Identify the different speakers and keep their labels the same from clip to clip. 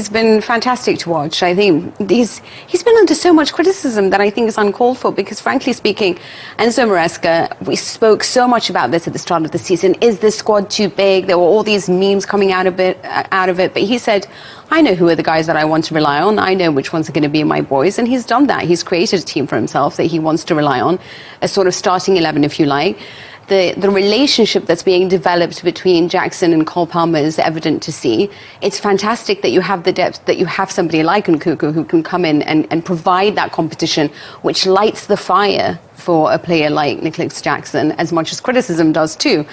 Speaker 1: It's been fantastic to watch. I think he's been under so much criticism that I think is uncalled for because, frankly speaking, Enzo Maresca, we spoke so much about this at the start of the season. Is this squad too big? There were all these memes coming out of it, but he said, I know who are the guys that I want to rely on. I know which ones are going to be my boys, and he's done that. He's created a team for himself that he wants to rely on, a sort of starting 11, if you like. The relationship that's being developed between Jackson and Cole Palmer is evident to see. It's fantastic that you have the depth, that you have somebody like Nkunku who can come in and provide that competition, which lights the fire for a player like Nicolas Jackson, as much as criticism does too.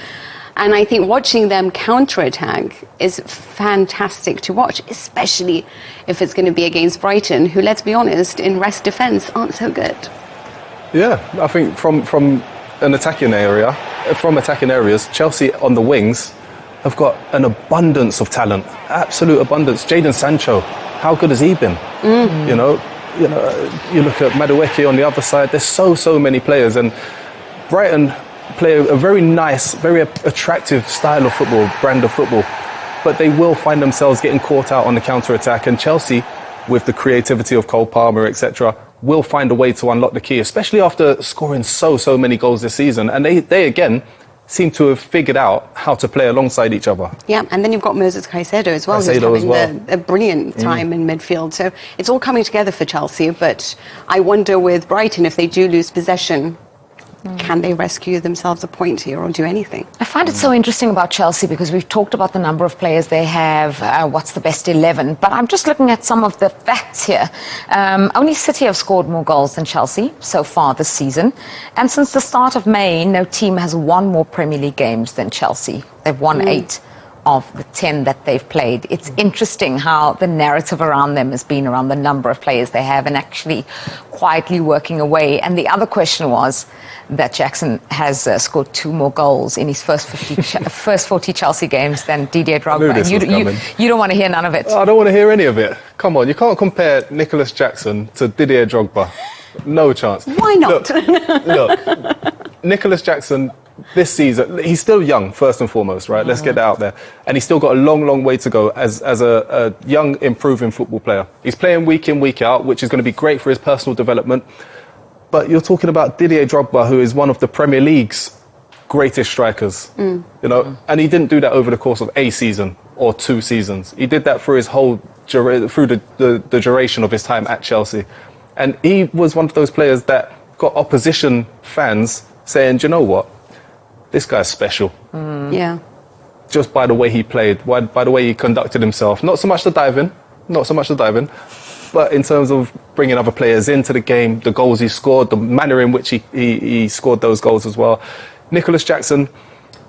Speaker 1: And I think watching them counter-attack is fantastic to watch, especially if it's going to be against Brighton, who, let's be honest, in rest defence aren't so good.
Speaker 2: Yeah, I think from attacking areas, Chelsea on the wings have got an abundance of talent, absolute abundance. Jadon Sancho, how good has he been? You know, you look at Madueke on the other side. There's so many players, and Brighton play a very nice, very attractive style of football, brand of football, but they will find themselves getting caught out on the counter-attack, and Chelsea, with the creativity of Cole Palmer, etc., will find a way to unlock the key, especially after scoring so many goals this season. And they again seem to have figured out how to play alongside each other. Yeah, and then you've got Moses Caicedo as well, who's having a brilliant time in midfield. So it's all coming together for Chelsea, but I wonder with Brighton, if they do lose possession, can they rescue themselves a point here or do anything?
Speaker 3: I find it so interesting about Chelsea because we've talked about the number of players they have, what's the best 11, but I'm just looking at some of the facts here. Only City have scored more goals than Chelsea so far this season. And since the start of May, no team has won more Premier League games than Chelsea. They've won 8 of the 10 that they've played. It's interesting how the narrative around them has been around the number of players they have and actually quietly working away. And the other question was that Jackson has scored 2 more goals in his first 40 Chelsea games than Didier Drogba. You don't want to hear none of it.
Speaker 2: Oh, I don't want to hear any of it. Come on, you can't compare Nicolas Jackson to Didier Drogba. No chance.
Speaker 1: Why not?
Speaker 2: Look, Nicolas Jackson, this season, he's still young, first and foremost, right? Let's get that out there. And he's still got a long way to go as a young, improving football player. He's playing week in, week out, which is going to be great for his personal development. But you're talking about Didier Drogba, who is one of the Premier League's greatest strikers, you know, and he didn't do that over the course of a season or 2 seasons. He did that through his whole, through the duration of his time at Chelsea. And he was one of those players that got opposition fans saying, do you know what? This guy's special.
Speaker 1: Yeah.
Speaker 2: Just by the way he played, by the way he conducted himself. Not so much the diving, but in terms of bringing other players into the game, the goals he scored, the manner in which he scored those goals as well. Nicolas Jackson,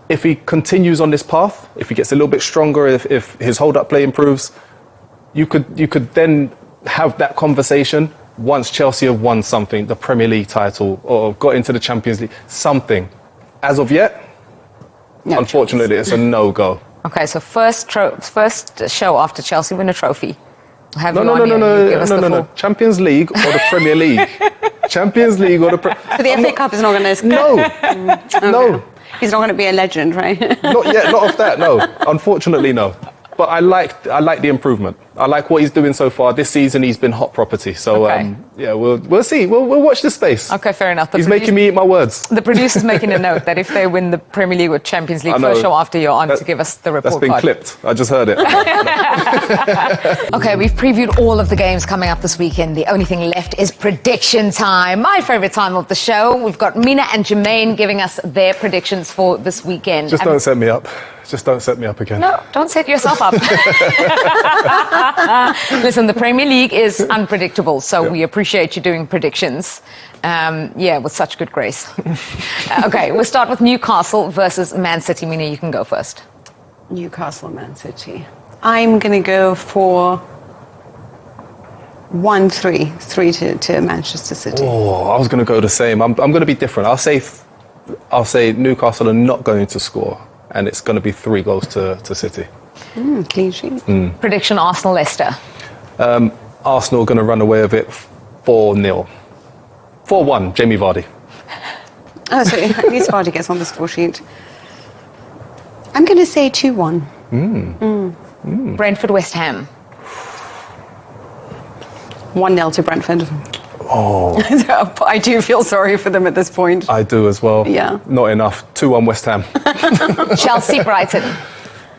Speaker 2: if he continues on this path, if he gets a little bit stronger, if his hold-up play improves, you could then have that conversation once Chelsea have won something, the Premier League title, or got into the Champions League, something. As of yet, no, unfortunately, it's a no-go.
Speaker 3: Okay, so first show after Chelsea win a trophy.
Speaker 2: No. Champions League or the Premier League? Champions League or the...
Speaker 1: So the FA Cup is not going to...
Speaker 2: No.
Speaker 1: Okay.
Speaker 2: No.
Speaker 1: He's not going to be a legend, right?
Speaker 2: Not yet, not off that, no. Unfortunately, no. But I like the improvement. I like what he's doing so far. This season, he's been hot property. So, yeah, we'll see. We'll watch this space.
Speaker 3: Okay, fair enough.
Speaker 2: He's making me eat my words.
Speaker 3: The producer's making a note that if they win the Premier League or Champions League, first show after you're on to give us the report
Speaker 2: card. That's been clipped. I just heard it.
Speaker 3: Okay, we've previewed all of the games coming up this weekend. The only thing left is prediction time. My favourite time of the show. We've got Mina and Jermaine giving us their predictions for this weekend.
Speaker 2: Just don't set me up. Just don't set me up again.
Speaker 3: No, don't set yourself up. Listen, the Premier League is unpredictable, so we appreciate you doing predictions. With such good grace. Okay, we'll start with Newcastle versus Man City. Mina, you can go first.
Speaker 1: Newcastle, Man City. I'm going to go for 1-3 to Manchester City.
Speaker 2: Oh, I was going to go the same. I'm going to be different. I'll say Newcastle are not going to score. And it's going to be 3 goals to City.
Speaker 1: Clean sheet.
Speaker 3: Prediction, Arsenal-Leicester.
Speaker 2: Arsenal going to run away with it 4-0. 4-1, Jamie Vardy.
Speaker 1: Oh, so at least Vardy gets on the score sheet. I'm going to say 2-1.
Speaker 3: Brentford-West Ham.
Speaker 1: 1-0 to Brentford.
Speaker 2: Oh,
Speaker 1: I do feel sorry for them at this point.
Speaker 2: I do as well.
Speaker 1: Yeah.
Speaker 2: Not enough. 2-1 West Ham.
Speaker 3: Chelsea, Brighton.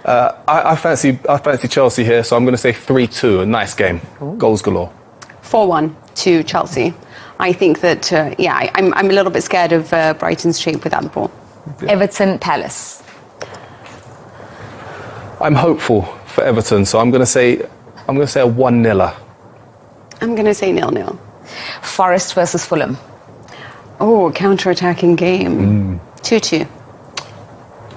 Speaker 2: I fancy Chelsea here, so I'm going to say 3-2. A nice game. Ooh. Goals galore.
Speaker 1: 4-1 to Chelsea. I think that, I'm a little bit scared of Brighton's shape without the ball.
Speaker 3: Yeah. Everton, Palace.
Speaker 2: I'm hopeful for Everton, so I'm going to say a 1-0.
Speaker 1: I'm going to say 0-0.
Speaker 3: Forest versus Fulham.
Speaker 1: Oh, counter-attacking game. 2-2.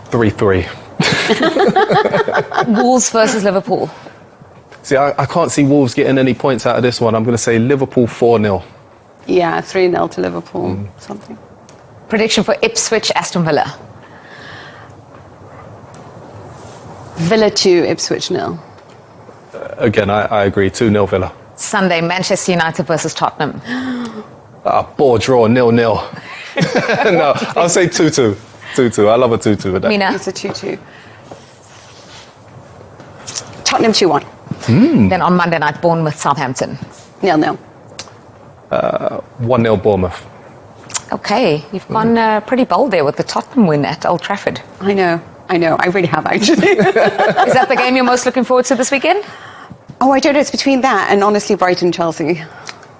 Speaker 2: 3-3.
Speaker 3: Wolves versus Liverpool.
Speaker 2: See, I can't see Wolves getting any points out of this one. I'm going to say Liverpool 4-0.
Speaker 1: Yeah, 3-0 to Liverpool, something.
Speaker 3: Prediction for Ipswich, Aston Villa.
Speaker 1: Villa 2, Ipswich 0.
Speaker 2: Again, I agree. 2-0 Villa.
Speaker 3: Sunday, Manchester United versus Tottenham.
Speaker 2: Poor draw, 0-0. No, I'll say 2-2. 2-2. I love a 2-2 with that.
Speaker 3: Mina?
Speaker 1: It's a 2-2. Tottenham 2-1.
Speaker 3: Then on Monday night, Bournemouth, Southampton.
Speaker 1: 0-0.
Speaker 2: 1-0 Bournemouth.
Speaker 3: Okay, you've gone pretty bold there with the Tottenham win at Old Trafford.
Speaker 1: I know. I really have, actually.
Speaker 3: Is that the game you're most looking forward to this weekend?
Speaker 1: Oh, I don't know. It's between that and, honestly, Brighton-Chelsea.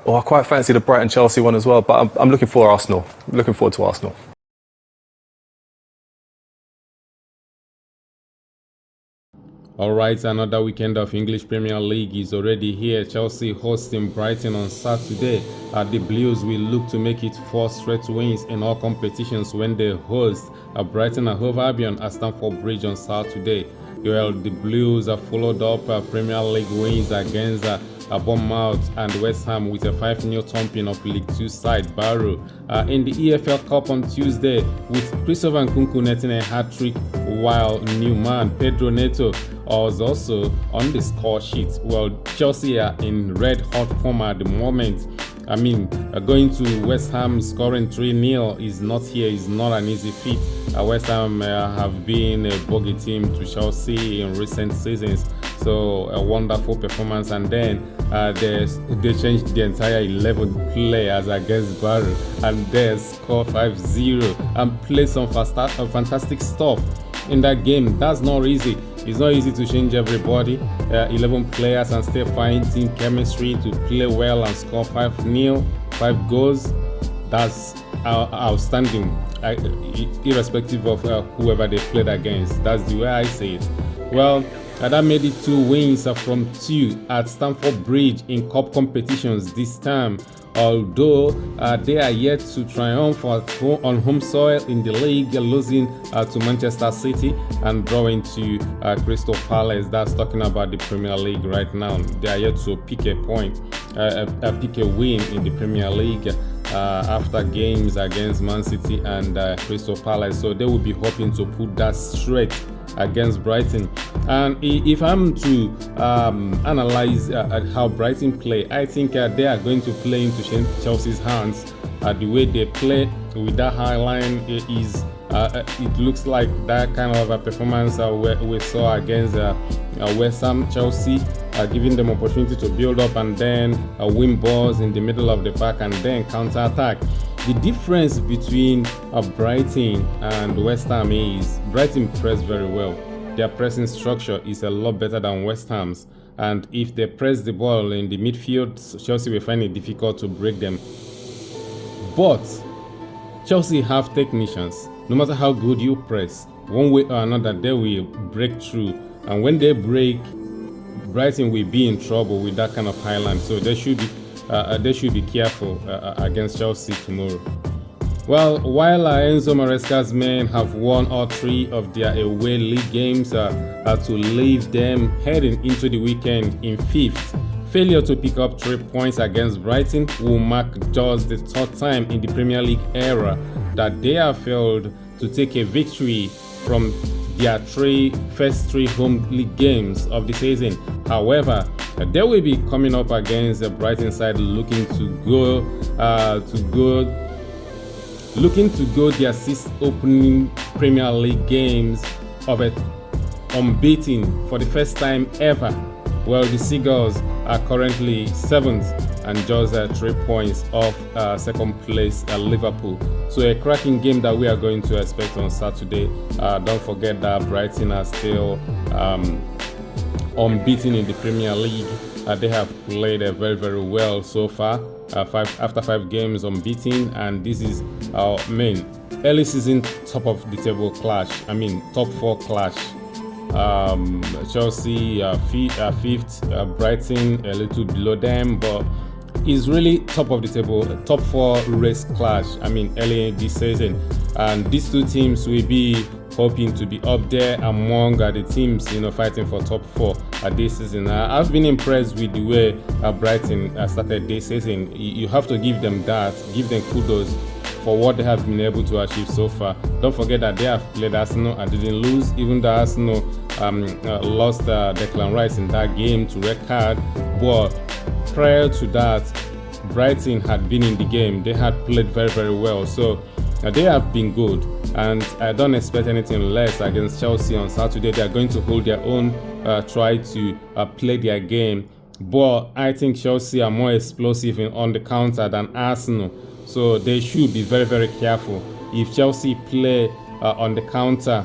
Speaker 2: Oh, I quite fancy the Brighton-Chelsea one as well, but I'm looking for Arsenal. I'm looking forward to Arsenal.
Speaker 4: All right, another weekend of English Premier League is already here. Chelsea hosting Brighton on Saturday. The Blues will look to make it 4 straight wins in all competitions when they host Brighton and Hove Albion at Stamford Bridge on Saturday. Well, the Blues have followed up Premier League wins against Bournemouth and West Ham with a 5-0 thumping of League 2 side Barrow. In the EFL Cup on Tuesday, with Christopher Nkunku netting a hat-trick, while new man Pedro Neto was also on the score sheet. Well, Chelsea are in red-hot form at the moment. I mean, going to West Ham scoring 3-0 is not an easy feat. West Ham have been a bogey team to Chelsea in recent seasons. So a wonderful performance, and then they changed the entire 11 players against Barrow, and they score 5-0 and play some fantastic stuff in that game. That's not easy. It's not easy to change everybody, 11 players, and still find team chemistry to play well and score 5-0, 5 goals. That's outstanding, irrespective of whoever they played against. That's the way I say it. Well, that made it 2 wins from 2 at Stamford Bridge in cup competitions this time. Although they are yet to triumph on home soil in the league, losing to Manchester City and drawing to Crystal Palace. That's talking about the Premier League right now. They are yet to pick a win in the Premier League after games against Man City and Crystal Palace. So they will be hoping to put that straight against Brighton. And if I'm to analyze how Brighton play, I think they are going to play into Chelsea's hands. The way they play with that high line is it looks like that kind of a performance we saw against West Ham. Chelsea giving them opportunity to build up and then win balls in the middle of the park and then counter attack. The difference between Brighton and West Ham is Brighton press very well. Their pressing structure is a lot better than West Ham's, and if they press the ball in the midfield, Chelsea will find it difficult to break them. But Chelsea have technicians. No matter how good you press, one way or another they will break through, and when they break, Brighton will be in trouble with that kind of high line. So they should be careful against Chelsea tomorrow. Well, while Enzo Maresca's men have won all 3 of their away league games to leave them heading into the weekend in 5th, failure to pick up 3 points against Brighton will mark just the 3rd time in the Premier League era that they have failed to take a victory from their first 3 home league games of the season. However, they will be coming up against the Brighton side looking to go their 6th opening Premier League games of it unbeaten for the first time ever. Well, the Seagulls are currently 7th and just 3 points off second place Liverpool. So a cracking game that we are going to expect on Saturday. Don't forget that Brighton are still unbeaten in the Premier League. They have played very, very well so far. After 5 games unbeaten, and this is our main early season top of the table clash. I mean top 4 clash. Chelsea 5th, Brighton a little below them, but it's really top of the table, top 4 race clash. I mean early in this season, and these 2 teams will be hoping to be up there among the teams fighting for top 4 this season. I've been impressed with the way Brighton started this season. You have to give them that, give them kudos for what they have been able to achieve so far. Don't forget that they have played Arsenal and didn't lose, even though Arsenal lost Declan Rice in that game to red card. But prior to that, Brighton had been in the game. They had played very, very well. So they have been good, and I don't expect anything less against Chelsea on Saturday. They are going to hold their own, try to play their game. But I think Chelsea are more explosive on the counter than Arsenal. So they should be very, very careful. If Chelsea play on the counter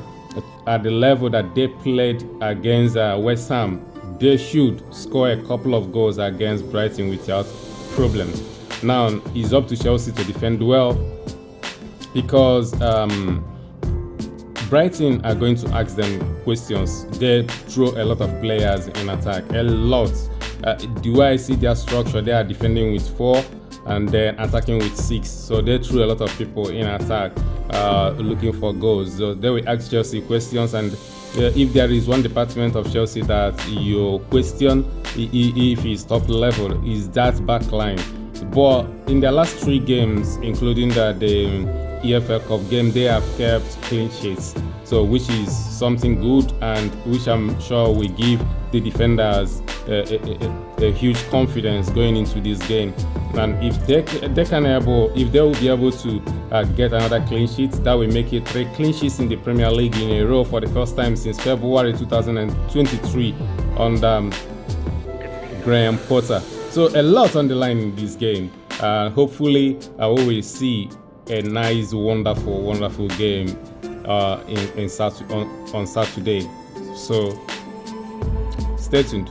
Speaker 4: at the level that they played against West Ham, they should score a couple of goals against Brighton without problems. Now, it's up to Chelsea to defend well, because Brighton are going to ask them questions. They throw a lot of players in attack, a lot. The way I see their structure, they are defending with 4 and then attacking with 6. So they threw a lot of people in attack looking for goals. So they will ask Chelsea questions, and if there is one department of Chelsea that you question if it's top level, is that back line. But in their last 3 games, including the EFL Cup game, they have kept clean sheets, so which is something good, and which I'm sure will give the defenders a huge confidence going into this game. And if they will be able to get another clean sheet, that will make it 3 clean sheets in the Premier League in a row for the first time since February 2023 under Graham Potter. So a lot on the line in this game. Hopefully we will see a nice, wonderful game on Saturday. So stay tuned.